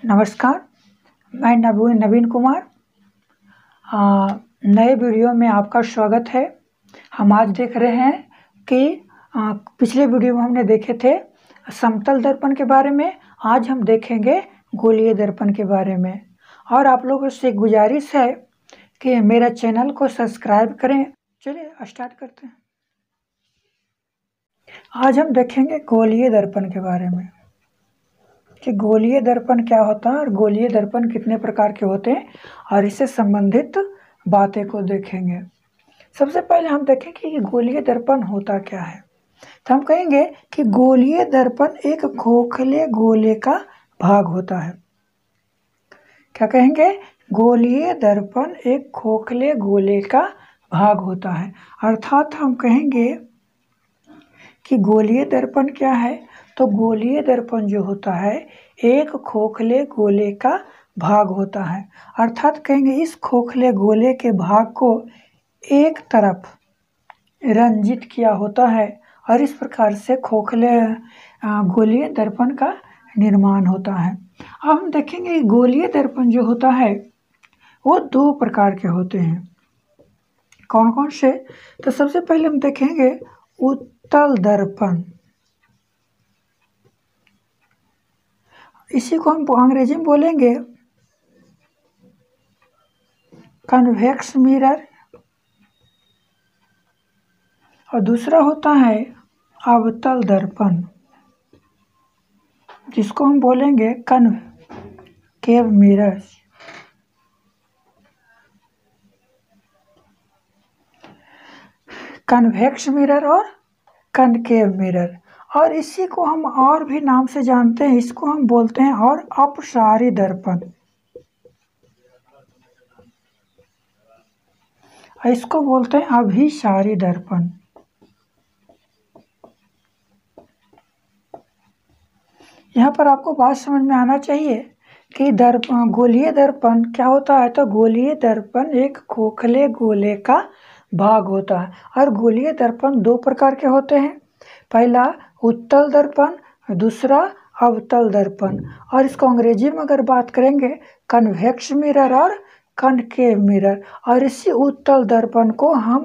नमस्कार, मैं नवीन कुमार। नए वीडियो में आपका स्वागत है। हम आज देख रहे हैं कि पिछले वीडियो में हमने देखे थे समतल दर्पण के बारे में। आज हम देखेंगे गोलीय दर्पण के बारे में। और आप लोगों से गुजारिश है कि मेरा चैनल को सब्सक्राइब करें। चलिए स्टार्ट करते हैं। आज हम देखेंगे गोलीय दर्पण के बारे में कि गोलीय दर्पण क्या होता है और गोलीय दर्पण कितने प्रकार के होते हैं और इससे संबंधित बातें को देखेंगे। सबसे पहले हम देखेंगे कि गोलीय दर्पण होता क्या है। तो हम कहेंगे कि गोलीय दर्पण एक खोखले गोले का भाग होता है। क्या कहेंगे? गोलीय दर्पण एक खोखले गोले का भाग होता है। अर्थात हम कहेंगे कि गोलीय दर्पण क्या है, तो गोलीय दर्पण जो होता है एक खोखले गोले का भाग होता है। अर्थात कहेंगे इस खोखले गोले के भाग को एक तरफ रंजित किया होता है और इस प्रकार से खोखले गोलीय दर्पण का निर्माण होता है। अब हम देखेंगे गोलीय दर्पण जो होता है वो दो प्रकार के होते हैं। कौन कौन से? तो सबसे पहले हम देखेंगे उत्तल दर्पण। इसी को हम अंग्रेजी में बोलेंगे कन्वेक्स मिरर। और दूसरा होता है अवतल दर्पण, जिसको हम बोलेंगे कनकेव मिरर। कन्वेक्स मिरर और कनकेव मिरर। और इसी को हम और भी नाम से जानते हैं। इसको हम बोलते हैं और अपसारी दर्पण। इसको बोलते हैं अभिसारी दर्पण। यहाँ पर आपको बात समझ में आना चाहिए कि गोलीय दर्पण क्या होता है। तो गोलीय दर्पण एक खोखले गोले का भाग होता है और गोलीय दर्पण दो प्रकार के होते हैं। पहला उत्तल दर्पण, दूसरा अवतल दर्पण। और इसको अंग्रेजी में अगर बात करेंगे कन्वेक्स मिरर और कनकेव मिरर। और इसी उत्तल दर्पण को हम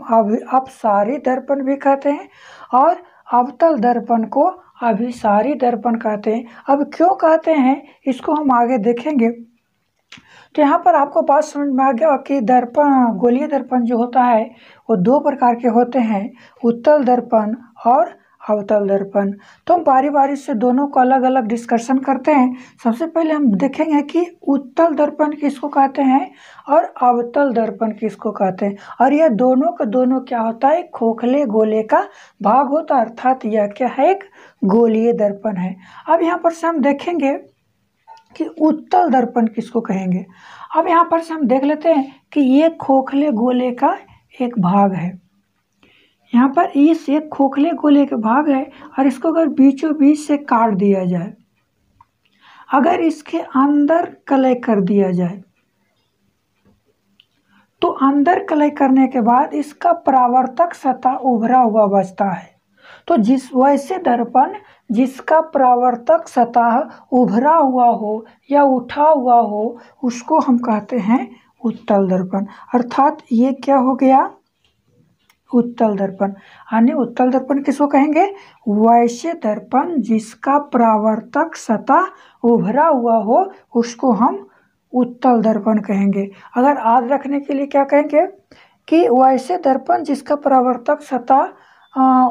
अपसारी दर्पण भी कहते हैं और अवतल दर्पण को अभिसारी दर्पण कहते हैं। अब क्यों कहते हैं इसको हम आगे देखेंगे। तो यहाँ पर आपको बात समझ में आ गया कि दर्पण गोलीय दर्पण जो होता है वो दो प्रकार के होते हैं, उत्तल दर्पण और अवतल दर्पण। तो हम बारी बारी से दोनों को अलग अलग डिस्कशन करते हैं। सबसे पहले हम देखेंगे कि उत्तल दर्पण किसको कहते हैं और अवतल दर्पण किसको कहते हैं। और यह दोनों का दोनों क्या होता है, खोखले गोले का भाग होता है। अर्थात यह क्या है, एक गोलीय दर्पण है। अब यहाँ पर से हम देखेंगे कि उत्तल दर्पण किसको कहेंगे। अब यहाँ पर से हम देख लेते हैं कि ये खोखले गोले का एक भाग है। यहाँ पर इस एक खोखले गोले का भाग है और इसको अगर बीचों बीच से काट दिया जाए, अगर इसके अंदर कलई कर दिया जाए, तो अंदर कलई करने के बाद इसका परावर्तक सतह उभरा हुआ बचता है। तो वैसे दर्पण जिसका परावर्तक सतह उभरा हुआ हो या उठा हुआ हो उसको हम कहते हैं उत्तल दर्पण। अर्थात ये क्या हो गया, उत्तल दर्पण। यानी उत्तल दर्पण किसको कहेंगे? वैसे दर्पण जिसका परावर्तक सतह उभरा हुआ हो उसको हम उत्तल दर्पण कहेंगे। अगर याद रखने के लिए क्या कहेंगे कि वैसे दर्पण जिसका परावर्तक सतह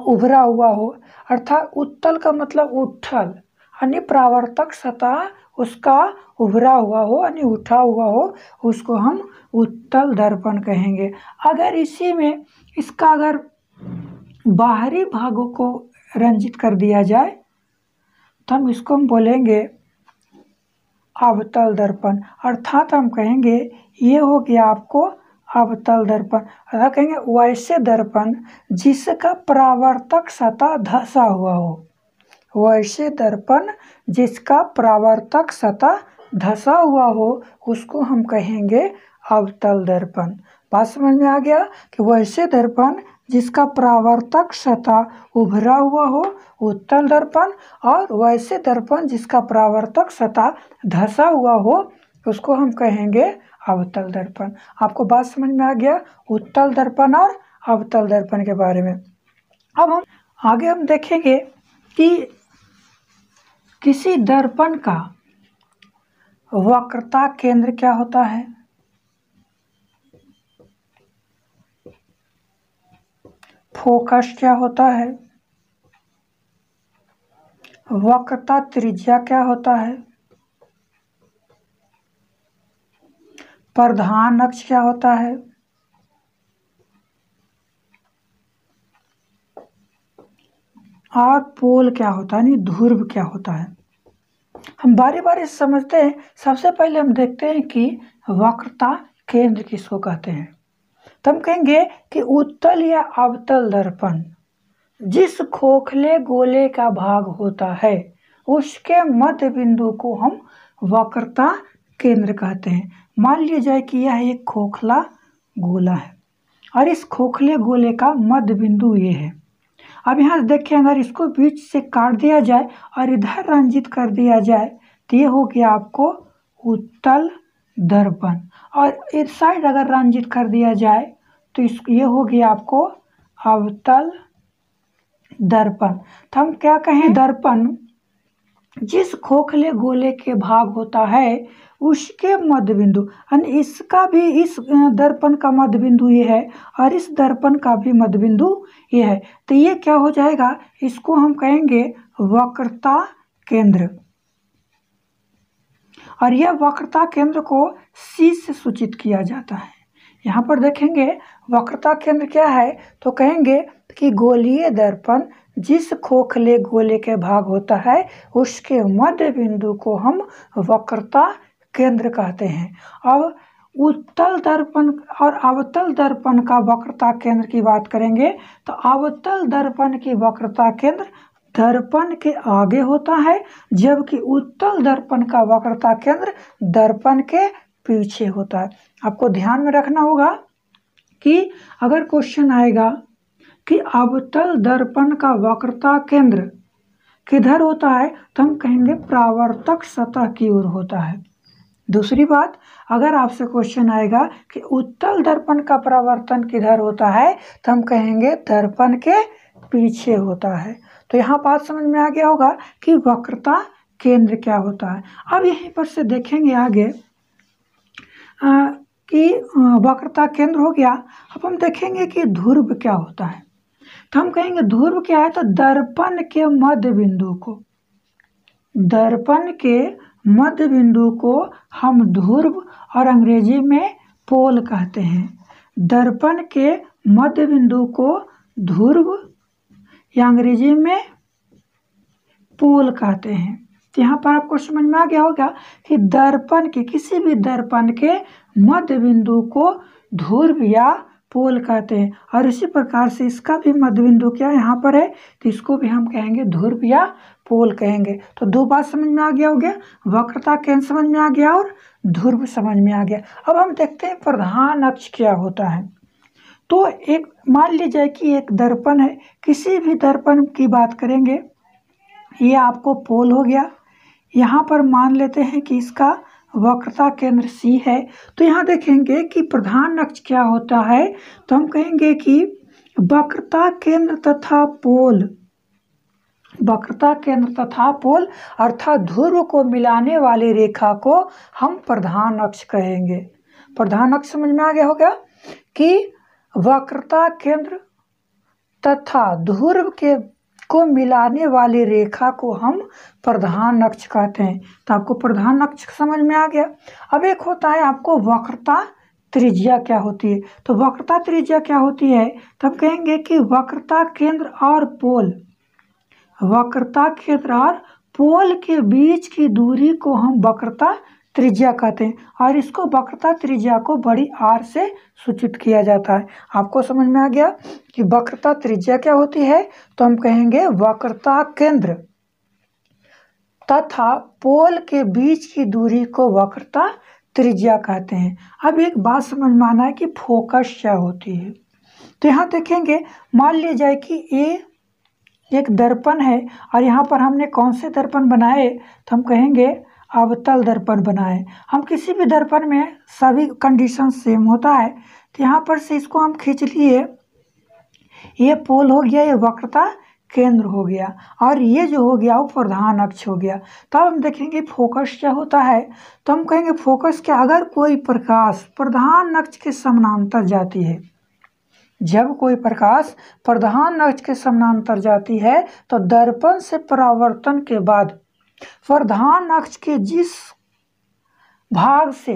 उभरा हुआ हो। अर्थात उत्तल का मतलब उठल, यानी परावर्तक सतह उसका उभरा हुआ हो यानी उठा हुआ हो, उसको हम उत्तल दर्पण कहेंगे। अगर इसी में इसका अगर बाहरी भागों को रंजित कर दिया जाए तो हम इसको हम बोलेंगे अवतल दर्पण। अर्थात हम कहेंगे ये हो गया आपको अवतल दर्पण। अर्थात कहेंगे वैसे दर्पण जिसका परावर्तक सतह धंसा हुआ हो। वैसे दर्पण जिसका परावर्तक सतह धंसा हुआ हो उसको हम कहेंगे अवतल दर्पण। बात समझ में आ गया कि वैसे दर्पण जिसका परावर्तक सतह उभरा हुआ हो उत्तल दर्पण, और वैसे दर्पण जिसका परावर्तक सतह धंसा हुआ हो उसको हम कहेंगे अवतल दर्पण। आपको बात समझ में आ गया उत्तल दर्पण और अवतल दर्पण के बारे में। अब हम आगे देखेंगे कि किसी दर्पण का वक्रता केंद्र क्या होता है, फोकस क्या होता है, वक्रता त्रिज्या क्या होता है, प्रधान अक्ष क्या होता है, और पोल क्या होता है, यानी ध्रुव क्या होता है। हम बारी बारी से समझते हैं। सबसे पहले हम देखते हैं कि वक्रता केंद्र किसको कहते हैं। तो हम कहेंगे कि उत्तल या अवतल दर्पण जिस खोखले गोले का भाग होता है उसके मध्य बिंदु को हम वक्रता केंद्र कहते हैं। मान लिया जाए कि यह एक खोखला गोला है और इस खोखले गोले का मध्य बिंदु ये है। अब यहाँ देखें, अगर इसको बीच से काट दिया जाए और इधर रंजित कर दिया जाए तो ये हो गया आपको उत्तल दर्पण, और इस साइड अगर रंजित कर दिया जाए तो ये हो गया आपको अवतल दर्पण। तो हम क्या कहें, दर्पण जिस खोखले गोले के भाग होता है उसके मध्य बिंदु, यानी इसका भी, इस दर्पण का मध्य बिंदु ये है और इस दर्पण का भी मध्य बिंदु ये है। तो ये क्या हो जाएगा, इसको हम कहेंगे वक्रता केंद्र, और यह वक्रता केंद्र को C से सूचित किया जाता है। यहाँ पर देखेंगे वक्रता केंद्र क्या है, तो कहेंगे कि गोलीय दर्पण जिस खोखले गोले के भाग होता है उसके मध्य बिंदु को हम वक्रता केंद्र कहते हैं। अब उत्तल दर्पण और अवतल दर्पण का वक्रता केंद्र की बात करेंगे तो अवतल दर्पण की वक्रता केंद्र दर्पण के आगे होता है, जबकि उत्तल दर्पण का वक्रता केंद्र दर्पण के पीछे होता है। आपको ध्यान में रखना होगा कि अगर क्वेश्चन आएगा कि अवतल दर्पण का वक्रता केंद्र किधर होता है तो हम कहेंगे परावर्तक सतह की ओर होता है। दूसरी बात, अगर आपसे क्वेश्चन आएगा कि उत्तल दर्पण का परावर्तन किधर होता है तो हम कहेंगे दर्पण के पीछे होता है। तो यहाँ बात समझ में आ गया होगा कि वक्रता केंद्र क्या होता है। अब यहीं पर से देखेंगे आगे कि वक्रता केंद्र हो गया। अब हम देखेंगे कि ध्रुव क्या होता है। तो हम कहेंगे ध्रुव क्या है, तो दर्पण के मध्य बिंदु को, दर्पण के मध्य बिंदु को हम ध्रुव और अंग्रेजी में पोल कहते हैं। दर्पण के मध्य बिंदु को ध्रुव या अंग्रेजी में पोल कहते हैं। तो यहाँ पर आपको समझ में आ गया होगा कि दर्पण के, किसी भी दर्पण के मध्य बिंदु को ध्रुव या पोल कहते हैं, और इसी प्रकार से इसका भी मध्य बिंदु क्या यहाँ पर है तो इसको भी हम कहेंगे ध्रुव या पोल कहेंगे। तो दो बात समझ में आ गया हो गया, वक्रता केंद्र समझ में आ गया और ध्रुव समझ में आ गया। अब हम देखते हैं प्रधान अक्ष क्या होता है। तो एक मान लीजिए कि एक दर्पण है, किसी भी दर्पण की बात करेंगे, ये आपको पोल हो गया। यहाँ पर मान लेते हैं कि इसका वक्रता केंद्र C है। तो यहाँ देखेंगे कि प्रधान अक्ष क्या होता है, तो हम कहेंगे कि वक्रता केंद्र तथा पोल, वक्रता केंद्र तथा पोल अर्थात ध्रुव को मिलाने वाली रेखा को हम प्रधान अक्ष कहेंगे। प्रधान अक्ष समझ में आ गया होगा कि वक्रता केंद्र तथा ध्रुव के को मिलाने वाली रेखा को हम प्रधान अक्ष कहते हैं। तो आपको प्रधान अक्ष समझ में आ गया। अब एक होता है आपको वक्रता त्रिज्या क्या होती है। तो वक्रता त्रिज्या क्या होती है, तब कहेंगे कि वक्रता केंद्र और पोल, वक्रता केंद्र और पोल के बीच की दूरी को हम वक्रता त्रिज्या कहते हैं, और इसको वक्रता त्रिज्या को बड़ी R से सूचित किया जाता है। आपको समझ में आ गया कि वक्रता त्रिज्या क्या होती है, तो हम कहेंगे वक्रता केंद्र तथा पोल के बीच की दूरी को वक्रता त्रिज्या कहते हैं। अब एक बात समझ में आना है कि फोकस क्या होती है। तो यहाँ देखेंगे, मान लिया जाए कि ये एक दर्पण है और यहाँ पर हमने कौन से दर्पण बनाए, तो हम कहेंगे अवतल दर्पण बनाए। हम किसी भी दर्पण में सभी कंडीशन सेम होता है। तो यहाँ पर से इसको हम खींच लिए, ये पोल हो गया, ये वक्रता केंद्र हो गया, और ये जो हो गया वो प्रधान अक्ष हो गया। तब हम देखेंगे फोकस क्या होता है। तो हम कहेंगे फोकस क्या, अगर कोई प्रकाश प्रधान अक्ष के समानांतर जाती है, जब कोई प्रकाश प्रधान अक्ष के समानांतर जाती है तो दर्पण से परावर्तन के बाद प्रधान अक्ष के जिस भाग से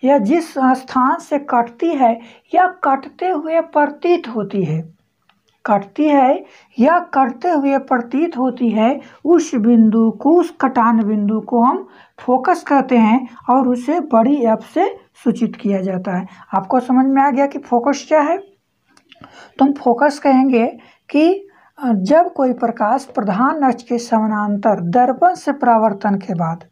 या जिस स्थान से कटती है या कटते हुए प्रतीत होती है, कटती है या कटते हुए प्रतीत होती है, उस बिंदु को, उस कटान बिंदु को हम फोकस कहते हैं और उसे बड़ी एफ से सूचित किया जाता है। आपको समझ में आ गया कि फोकस क्या है। तो हम फोकस कहेंगे कि जब कोई प्रकाश प्रधान अक्ष के समानांतर दर्पण से परावर्तन के बाद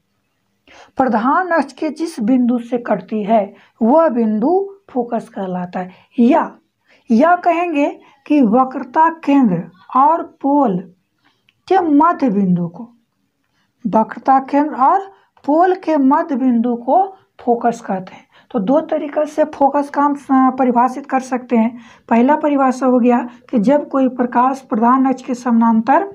प्रधान अक्ष के जिस बिंदु से कटती है वह बिंदु फोकस कहलाता है। या कहेंगे कि वक्रता केंद्र और पोल के मध्य बिंदु को, वक्रता केंद्र और पोल के मध्य बिंदु को फोकस कहते हैं। तो दो तरीक़े से फोकस का हम परिभाषित कर सकते हैं। पहला परिभाषा हो गया कि जब कोई प्रकाश प्रधान अक्ष के समानांतर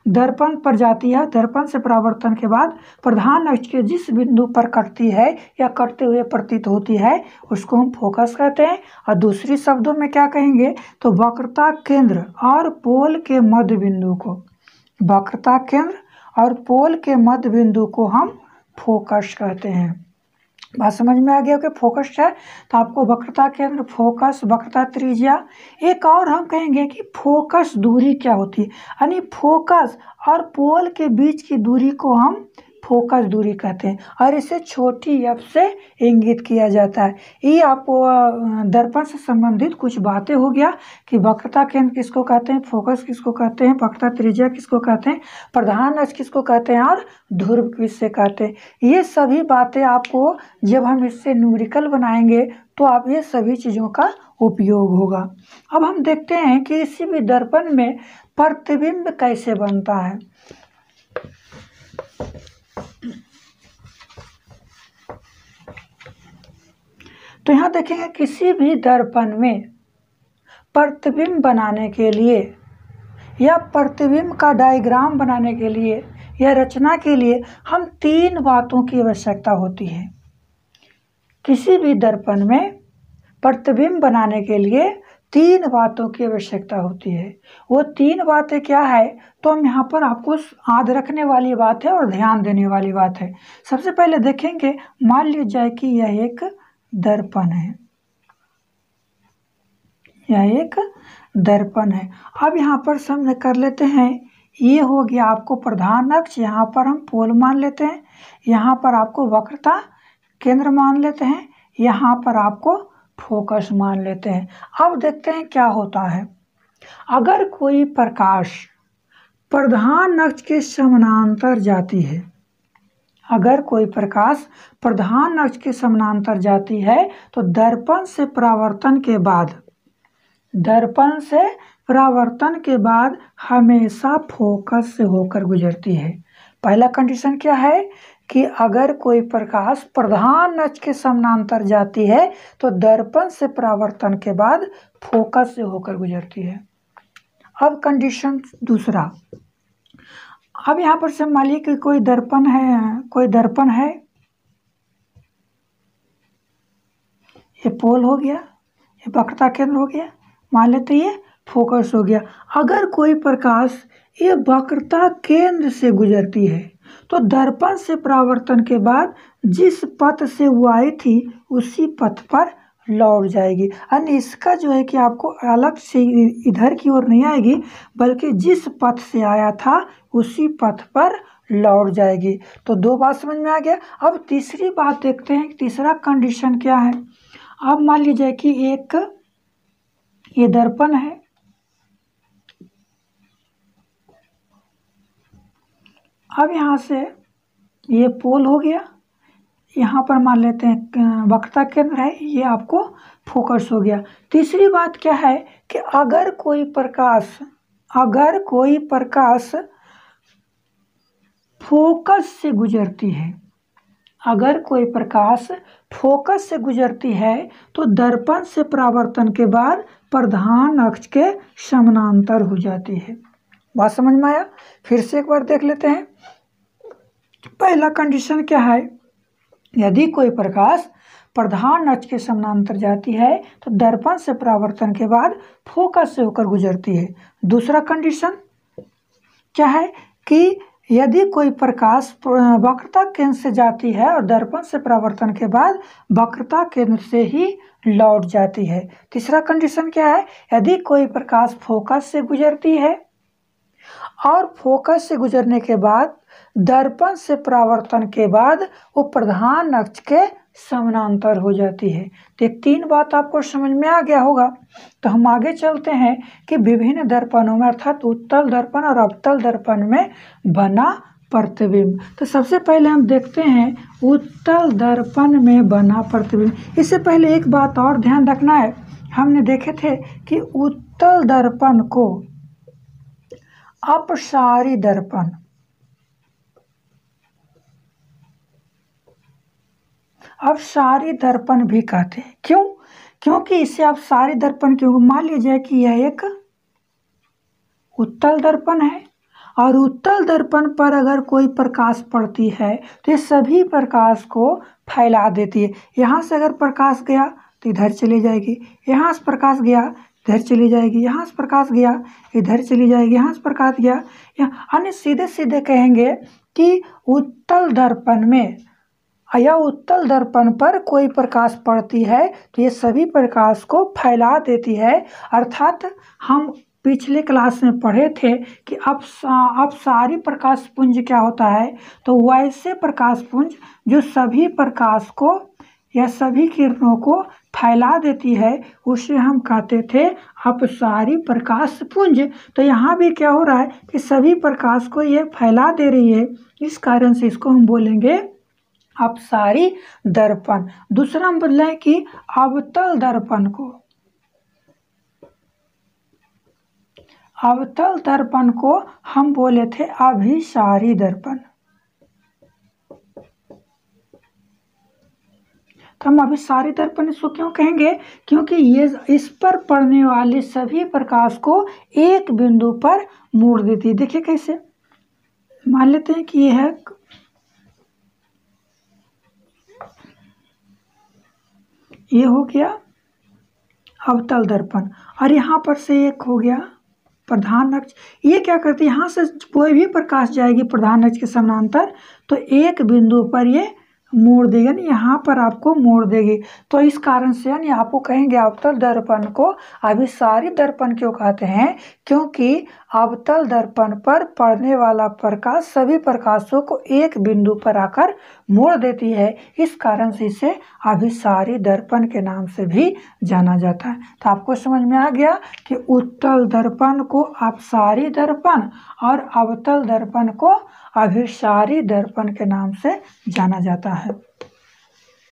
दर्पण पर जाती है, दर्पण से परावर्तन के बाद प्रधान अक्ष के जिस बिंदु पर कटती है या कटते हुए प्रतीत होती है उसको हम फोकस कहते हैं। और दूसरी शब्दों में क्या कहेंगे, तो वक्रता केंद्र और पोल के मध्य बिंदु को, वक्रता केंद्र और पोल के मध्य बिंदु को हम फोकस कहते हैं। बात समझ में आ गया कि फोकस है। तो आपको वक्रता केंद्र, फोकस, वक्रता त्रिज्या, एक और हम कहेंगे कि फोकस दूरी क्या होती है, यानी फोकस और पोल के बीच की दूरी को हम फोकस दूरी कहते हैं और इसे छोटी एफ से इंगित किया जाता है। ये आपको दर्पण से संबंधित कुछ बातें हो गया कि वक्रता केंद्र किसको कहते हैं, फोकस किसको कहते हैं, वक्रता त्रिज्या किसको कहते हैं, प्रधान अक्ष किसको कहते हैं और ध्रुव किससे कहते हैं। ये सभी बातें आपको जब हम इससे न्यूमेरिकल बनाएंगे तो आप ये सभी चीज़ों का उपयोग होगा। अब हम देखते हैं कि किसी भी दर्पण में प्रतिबिंब कैसे बनता है। तो यहाँ देखेंगे किसी भी दर्पण में प्रतिबिंब बनाने के लिए या प्रतिबिंब का डायग्राम बनाने के लिए या रचना के लिए हम तीन बातों की आवश्यकता होती है। किसी भी दर्पण में प्रतिबिंब बनाने के लिए तीन बातों की आवश्यकता होती है। वो तीन बातें क्या है, तो हम यहाँ पर आपको याद रखने वाली बात है और ध्यान देने वाली बात है। सबसे पहले देखेंगे, मान लीजिए जाए कि यह एक दर्पण है, यह एक दर्पण है। अब यहाँ पर समझ कर लेते हैं, ये हो गया आपको प्रधान अक्ष, यहाँ पर हम पोल मान लेते हैं, यहाँ पर आपको वक्रता केंद्र मान लेते हैं, यहाँ पर आपको फोकस मान लेते हैं। अब देखते हैं क्या होता है। अगर कोई प्रकाश प्रधान अक्ष के समानांतर जाती है, अगर कोई प्रकाश प्रधान अक्ष के समानांतर जाती है तो दर्पण से परावर्तन के बाद, दर्पण से परावर्तन के बाद हमेशा फोकस से होकर गुजरती है। पहला कंडीशन क्या है कि अगर कोई प्रकाश प्रधान अक्ष के समानांतर जाती है तो दर्पण से परावर्तन के बाद फोकस से होकर गुजरती है। अब कंडीशन दूसरा, अब यहाँ पर से मान लीजिए कि कोई दर्पण है, कोई दर्पण है, ये पोल हो गया, ये वक्रता केंद्र हो गया, मान लेते ये फोकस हो गया। अगर कोई प्रकाश ये वक्रता केंद्र से गुजरती है तो दर्पण से परावर्तन के बाद जिस पथ से वो आई थी उसी पथ पर लौट जाएगी। यानी इसका जो है कि आपको अलग से इधर की ओर नहीं आएगी, बल्कि जिस पथ से आया था उसी पथ पर लौट जाएगी। तो दो बात समझ में आ गया। अब तीसरी बात देखते हैं, तीसरा कंडीशन क्या है। अब मान लीजिए कि एक ये दर्पण है, अब यहाँ से ये पोल हो गया, यहाँ पर मान लेते हैं वक्रता केंद्र है, ये आपको फोकस हो गया। तीसरी बात क्या है कि अगर कोई प्रकाश फोकस से गुजरती है, अगर कोई प्रकाश फोकस से गुजरती है तो दर्पण से परावर्तन के बाद प्रधान अक्ष के समानांतर हो जाती है। बात समझ में आया? फिर से एक बार देख लेते हैं। पहला कंडीशन क्या है, यदि कोई प्रकाश प्रधान अक्ष के समानांतर जाती है तो दर्पण से परावर्तन के बाद फोकस से होकर गुजरती है। दूसरा कंडीशन क्या है कि यदि कोई प्रकाश वक्रता केंद्र से जाती है और दर्पण से परावर्तन के बाद वक्रता केंद्र से ही लौट जाती है। तीसरा कंडीशन क्या है, यदि कोई प्रकाश फोकस से गुजरती है और फोकस से गुजरने के बाद दर्पण से परावर्तन के बाद वो प्रधान अक्ष के समानांतर हो जाती है। तो ये तीन बात आपको समझ में आ गया होगा। तो हम आगे चलते हैं कि विभिन्न दर्पणों में अर्थात उत्तल दर्पण और अवतल दर्पण में बना प्रतिबिंब। तो सबसे पहले हम देखते हैं उत्तल दर्पण में बना प्रतिबिंब। इससे पहले एक बात और ध्यान रखना है, हमने देखे थे कि उत्तल दर्पण को अपसारी दर्पण, अपसारी दर्पण भी कहते हैं। क्यों? क्योंकि इसे अपसारी दर्पण क्यों, मान लीजिए कि यह एक उत्तल दर्पण है और उत्तल दर्पण पर अगर कोई प्रकाश पड़ती है तो ये सभी प्रकाश को फैला देती है। यहाँ से अगर प्रकाश गया तो इधर चली जाएगी, यहाँ से प्रकाश गया इधर चली जाएगी, यहाँ से प्रकाश गया इधर चली जाएगी, यहाँ से प्रकाश गया यहाँ, यानी सीधे सीधे कहेंगे कि उत्तल दर्पण में या उत्तल दर्पण पर कोई प्रकाश पड़ती है तो ये सभी प्रकाश को फैला देती है। अर्थात हम पिछले क्लास में पढ़े थे कि अपसारी प्रकाश पुंज क्या होता है, तो वैसे प्रकाश पुंज जो सभी प्रकाश को या सभी किरणों को फैला देती है उसे हम कहते थे अपसारी प्रकाश पुंज। तो यहाँ भी क्या हो रहा है कि सभी प्रकाश को ये फैला दे रही है, इस कारण से इसको हम बोलेंगे अपसारी दर्पण। दूसरा हम बोले कि अवतल दर्पण को, अवतल दर्पण को हम बोले थे अभिसारी दर्पण। तो हम अभिसारी दर्पण इसको क्यों कहेंगे, क्योंकि ये इस पर पड़ने वाले सभी प्रकाश को एक बिंदु पर मोड़ देती है। देखिए कैसे, मान लेते हैं कि यह है, ये हो गया अवतल दर्पण और यहाँ पर से एक हो गया प्रधान अक्ष। ये क्या करती है, यहाँ से कोई भी प्रकाश जाएगी प्रधान अक्ष के समानांतर तो एक बिंदु पर ये मोड़ देगी, यानी यहाँ पर आपको मोड़ देगी। तो इस कारण से यानी आपको कहेंगे अवतल दर्पण को अभिसारी दर्पण क्यों कहते हैं, क्योंकि अवतल दर्पण पर पड़ने वाला प्रकाश सभी प्रकाशों को एक बिंदु पर आकर मोड़ देती है, इस कारण से इसे अभिसारी दर्पण के नाम से भी जाना जाता है। तो आपको समझ में आ गया कि उत्तल दर्पण को अपसारी दर्पण और अवतल दर्पण को अभिसारी दर्पण के नाम से जाना जाता है।